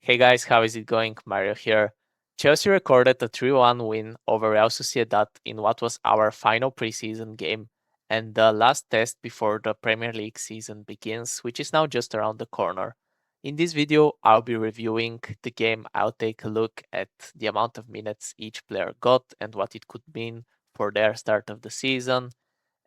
Hey guys, how is it going? Mario here. Chelsea recorded a 3-1 win over Real Sociedad in what was our final preseason game and the last test before the Premier League season begins, which is now just around the corner. In this video, I'll be reviewing the game. I'll take a look at the amount of minutes each player got and what it could mean for their start of the season,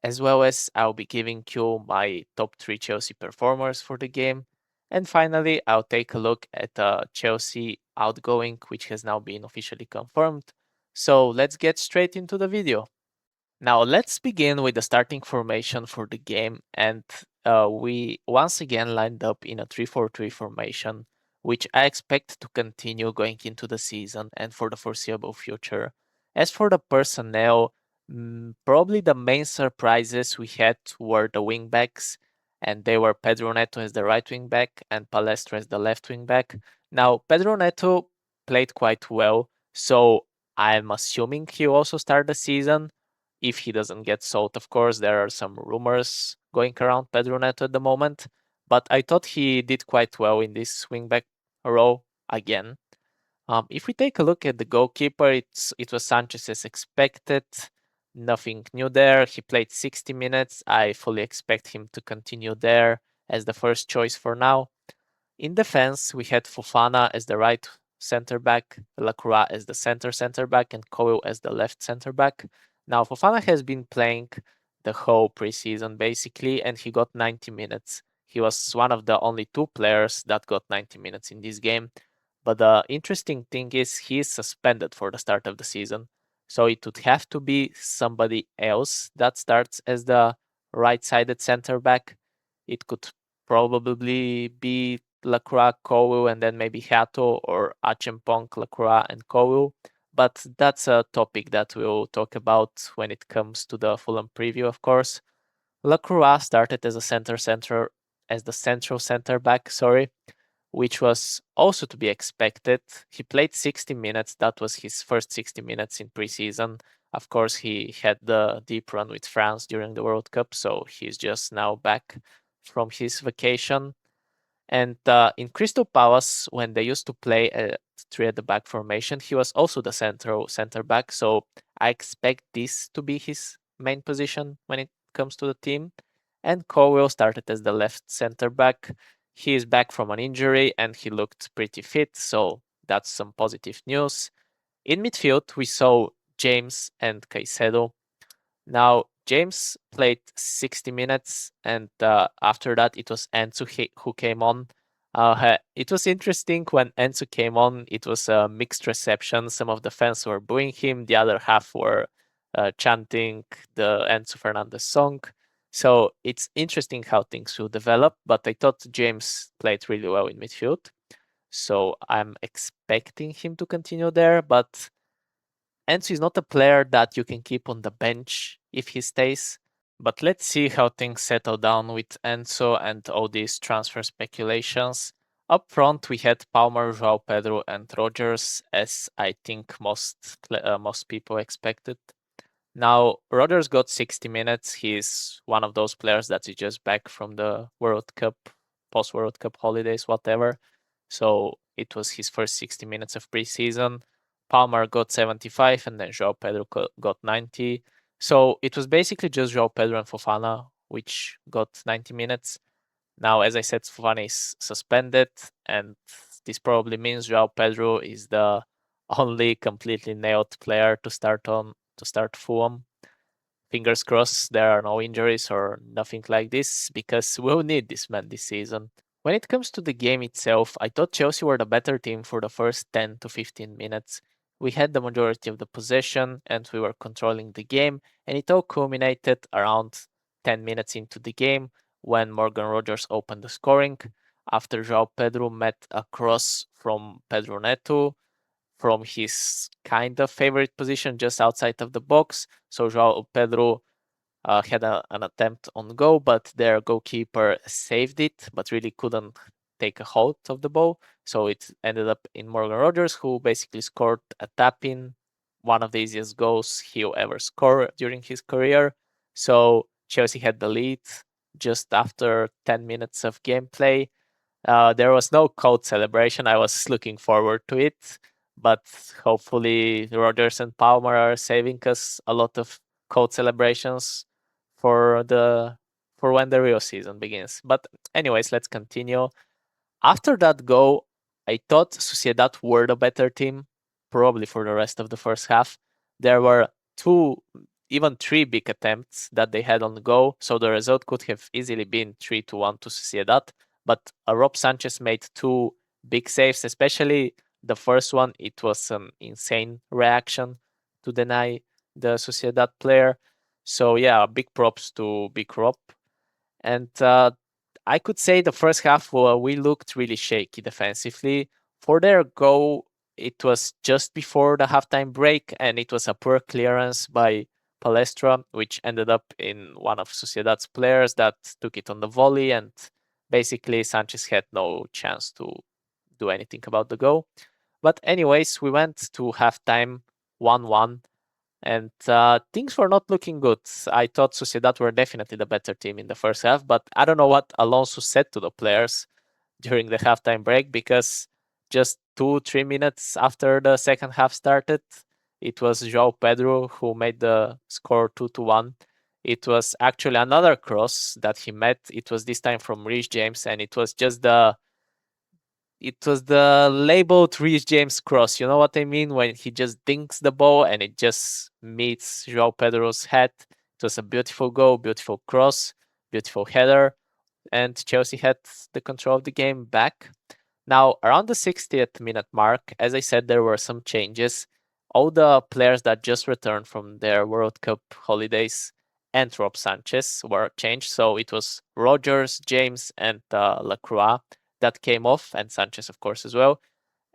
as well as I'll be giving you my top 3 Chelsea performers for the game. And finally, I'll take a look at Chelsea outgoing, which has now been officially confirmed. So let's get straight into the video. Now let's begin with the starting formation for the game, and we once again lined up in a 3-4-3 formation, which I expect to continue going into the season and for the foreseeable future. As for the personnel, probably the main surprises we had were the wing backs, and they were Pedro Neto as the right wing back and Palestra as the left wing back. Now Pedro Neto played quite well, so I'm assuming he will also start the season if he doesn't get sold. Of course, there are some rumors going around Pedro Neto at the moment, but I thought he did quite well in this wingback role again. If we take a look at the goalkeeper, it was Sanchez as expected. Nothing new there. He played 60 minutes. I fully expect him to continue there as the first choice for now. In defense, we had Fofana as the right center back, Lacroix as the center back, and Coyle as the left center back. Now, Fofana has been playing the whole preseason basically, and he got 90 minutes. He was one of the only two players that got 90 minutes in this game. But the interesting thing is he is suspended for the start of the season. So it would have to be somebody else that starts as the right sided center back. It could probably be Lacroix, Cowell, and then maybe Hato or Achimpong, Lacroix, and Cowell. But that's a topic that we'll talk about when it comes to the Fulham preview, of course. Lacroix started as a as the central center back, sorry, which was also to be expected. He played 60 minutes. That was his first 60 minutes in preseason. Of course, he had the deep run with France during the World Cup, so he's just now back from his vacation. And in Crystal Palace, when they used to play a three at the back formation, he was also the center back. So I expect this to be his main position when it comes to the team. And Cowell started as the left center back. He is back from an injury and he looked pretty fit, so that's some positive news. In midfield, we saw James and Caicedo. Now, James played 60 minutes, and after that, it was Enzo who came on. It was interesting when Enzo came on. It was a mixed reception. Some of the fans were booing him, the other half were chanting the Enzo Fernandez song. So it's interesting how things will develop, but I thought James played really well in midfield. So I'm expecting him to continue there, but Enzo is not a player that you can keep on the bench if he stays. But let's see how things settle down with Enzo and all these transfer speculations. Up front, we had Palmer, João Pedro, and Rogers, as I think most people expected. Now, Rodgers got 60 minutes. He's one of those players that is just back from the World Cup, post World Cup holidays, whatever. So it was his first 60 minutes of preseason. Palmer got 75 and then João Pedro got 90. So it was basically just João Pedro and Fofana, which got 90 minutes. Now, as I said, Fofana is suspended, and this probably means João Pedro is the only completely nailed player to start Fulham. Fingers crossed there are no injuries or nothing like this, because we'll need this man this season. When it comes to the game itself, I thought Chelsea were the better team for the first 10 to 15 minutes. We had the majority of the possession and we were controlling the game, and it all culminated around 10 minutes into the game when Morgan Rogers opened the scoring after João Pedro met a cross from Pedro Neto from his kind of favorite position just outside of the box. So João Pedro had an attempt on goal, but their goalkeeper saved it, but really couldn't take a hold of the ball. So it ended up in Morgan Rogers, who basically scored a tap in, one of the easiest goals he'll ever score during his career. So Chelsea had the lead just after 10 minutes of gameplay. There was no code celebration. I was looking forward to it, but hopefully Rogers and Palmer are saving us a lot of code celebrations for the for when the real season begins. But anyways, let's continue. After that goal, I thought Sociedad were the better team, probably for the rest of the first half. There were two, even three big attempts that they had on the goal, so the result could have easily been 3-1 to Sociedad. But Rob Sanchez made two big saves, especially the first one. It was an insane reaction to deny the Sociedad player. So yeah, big props to Big Rob. And I could say the first half we looked really shaky defensively. For their goal, it was just before the halftime break, and it was a poor clearance by Palestra, which ended up in one of Sociedad's players that took it on the volley, and basically Sanchez had no chance to do anything about the goal. But anyways, we went to halftime 1-1, and things were not looking good. I thought Sociedad were definitely the better team in the first half, but I don't know what Alonso said to the players during the halftime break, because just 2-3 minutes after the second half started, it was João Pedro who made the score 2-1. It was actually another cross that he met. It was this time from Reece James, and it was the labeled Reece James cross. You know what I mean? When he just dinks the ball and it just meets João Pedro's head. It was a beautiful goal, beautiful cross, beautiful header, and Chelsea had the control of the game back. Now, around the 60th minute mark, as I said, there were some changes. All the players that just returned from their World Cup holidays and Rob Sanchez were changed. So it was Rogers, James, and Lacroix that came off, and Sanchez, of course, as well.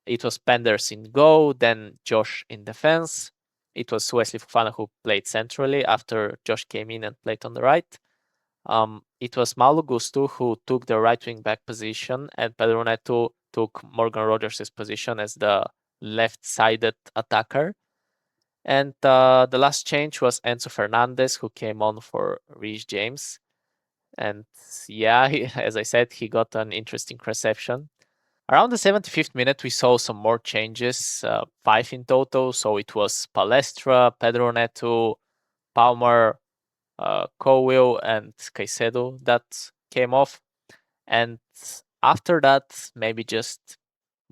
It was Penders in goal, then Josh in defense. It was Wesley Fofana who played centrally after Josh came in and played on the right. It was Malo Gusto who took the right wing back position, and Pedro Neto took Morgan Rogers' position as the left-sided attacker. And the last change was Enzo Fernandez, who came on for Reece James. And yeah, as I said, he got an interesting reception. Around the 75th minute, we saw some more changes, five in total. So it was Palestra, Pedro Neto, Palmer, Cowell, and Caicedo that came off. And after that, maybe just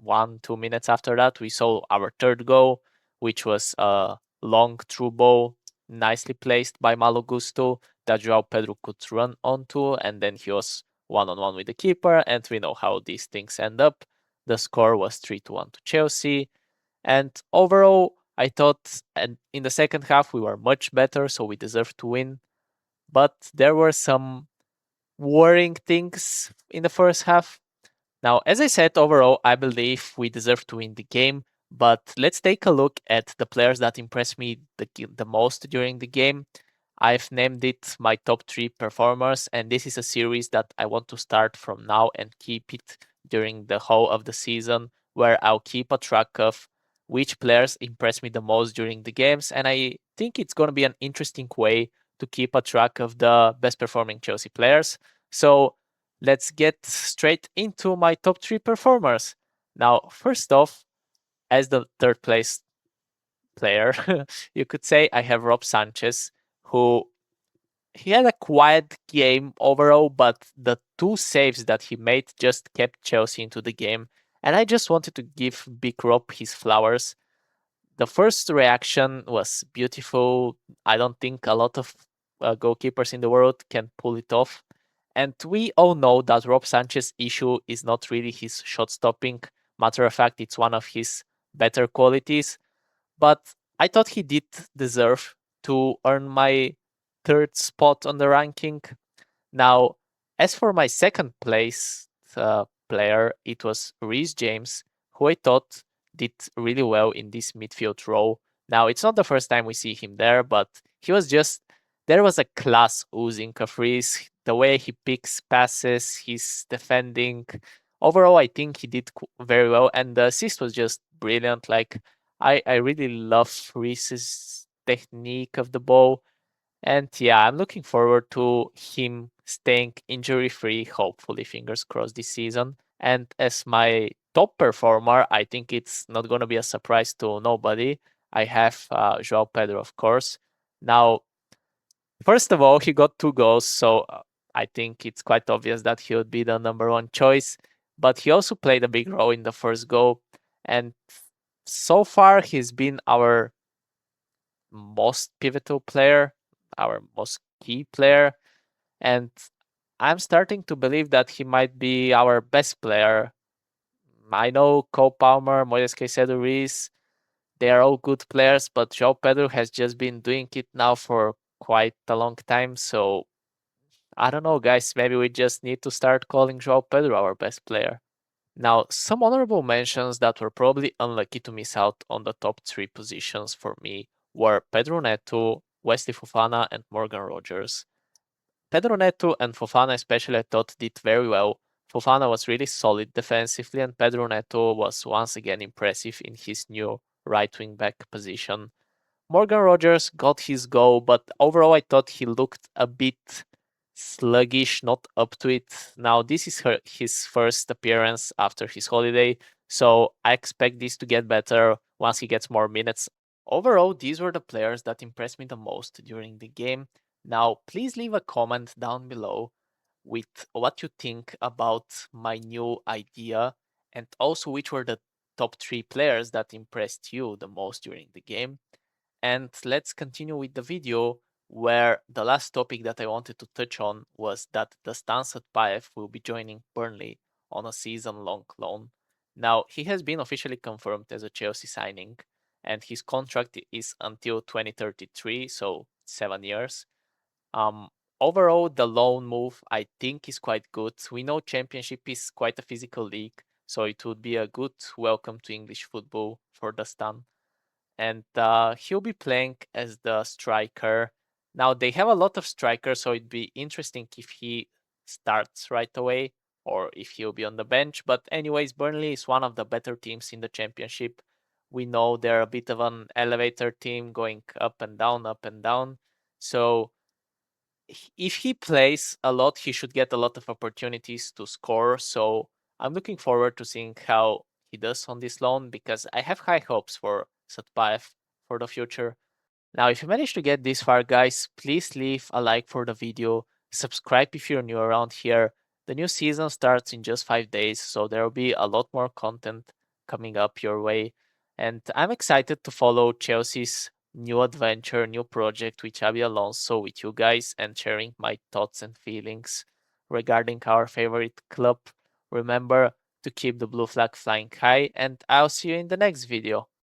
1-2 minutes after that, we saw our third goal, which was a long through ball, nicely placed by Malo Gusto that Joao Pedro could run onto, and then he was 1-on-1 with the keeper. And we know how these things end up. The score was 3-1 to Chelsea. And overall, I thought, and in the second half, we were much better, so we deserved to win. But there were some worrying things in the first half. Now, as I said, overall, I believe we deserve to win the game. But let's take a look at the players that impressed me the most during the game. I've named it my top three performers, and this is a series that I want to start from now and keep it during the whole of the season, where I'll keep a track of which players impressed me the most during the games. And I think it's going to be an interesting way to keep a track of the best performing Chelsea players. So let's get straight into my top three performers. Now, first off, as the third place player, you could say I have Rob Sanchez, who he had a quiet game overall, but the two saves that he made just kept Chelsea into the game. And I just wanted to give Big Rob his flowers. The first reaction was beautiful. I don't think a lot of goalkeepers in the world can pull it off. And we all know that Rob Sanchez's issue is not really his shot stopping. Matter of fact, it's one of his better qualities. But I thought he did deserve to earn my third spot on the ranking. Now, as for my second place player, it was Reece James, who I thought did really well in this midfield role. Now, it's not the first time we see him there, but he was just there was a class oozing of Reece. The way he picks passes, his defending. Overall, I think he did very well, and the assist was just brilliant. Like I really love Reese's technique of the ball. And yeah, I'm looking forward to him staying injury free, hopefully, fingers crossed, this season. And as my top performer, I think it's not going to be a surprise to nobody. I have Joao Pedro, of course. Now, first of all, he got 2 goals, so I think it's quite obvious that he would be the number one choice. But he also played a big role in the first goal, and so far he's been our most pivotal player, our most key player, and I'm starting to believe that he might be our best player. I know Cole Palmer, Moises Caicedo Ruiz, they are all good players, but João Pedro has just been doing it now for quite a long time. So I don't know, guys. Maybe we just need to start calling João Pedro our best player. Now, some honorable mentions that were probably unlucky to miss out on the top 3 positions for me were Pedro Neto, Wesley Fofana, and Morgan Rogers. Pedro Neto and Fofana especially I thought did very well. Fofana was really solid defensively and Pedro Neto was once again impressive in his new right wing back position. Morgan Rogers got his goal, but overall I thought he looked a bit sluggish, not up to it. Now this is his first appearance after his holiday, so I expect this to get better once he gets more minutes. Overall, these were the players that impressed me the most during the game. Now, please leave a comment down below with what you think about my new idea and also which were the top 3 players that impressed you the most during the game. And let's continue with the video where the last topic that I wanted to touch on was that the Stan Satpaev will be joining Burnley on a season-long loan. Now, he has been officially confirmed as a Chelsea signing, and his contract is until 2033, so 7 years. Um, Overall, the loan move I think is quite good. We know Championship is quite a physical league, so it would be a good welcome to English football for the Stan. And he'll be playing as the striker. Now they have a lot of strikers, so it'd be interesting if he starts right away or if he'll be on the bench. But anyways, Burnley is one of the better teams in the Championship. We know they're a bit of an elevator team going up and down, up and down. So if he plays a lot, he should get a lot of opportunities to score. So I'm looking forward to seeing how he does on this loan because I have high hopes for Satpaev for the future. Now, if you managed to get this far, guys, please leave a like for the video. Subscribe if you're new around here. The new season starts in just 5 days, so there will be a lot more content coming up your way. And I'm excited to follow Chelsea's new adventure, new project with Xabi Alonso with you guys and sharing my thoughts and feelings regarding our favorite club. Remember to keep the blue flag flying high, and I'll see you in the next video.